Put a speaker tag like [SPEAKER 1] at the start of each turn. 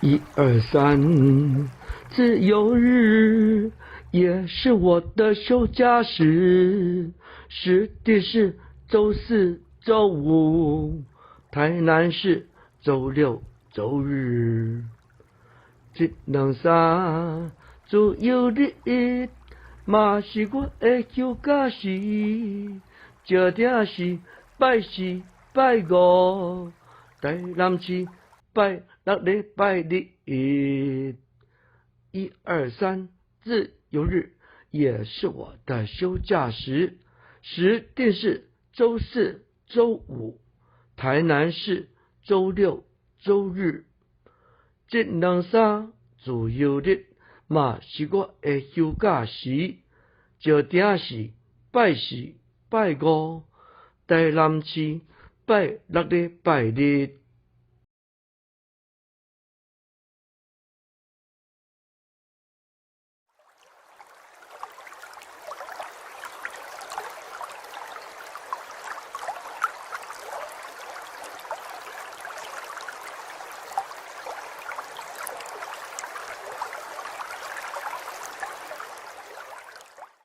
[SPEAKER 1] 一二三，自由日也是我的休假日，实地是周四、周五，台南是周六、周日。这两三自由日嘛是我的休假日，这定是拜四、拜五，台南市拜六、礼拜日。一二三，自由日也是我的休假时，时定是周四、周五，台南市周六、周日。这两三自由日嘛是我的休假时，就定是拜四、拜五，台南市拜六、礼拜日。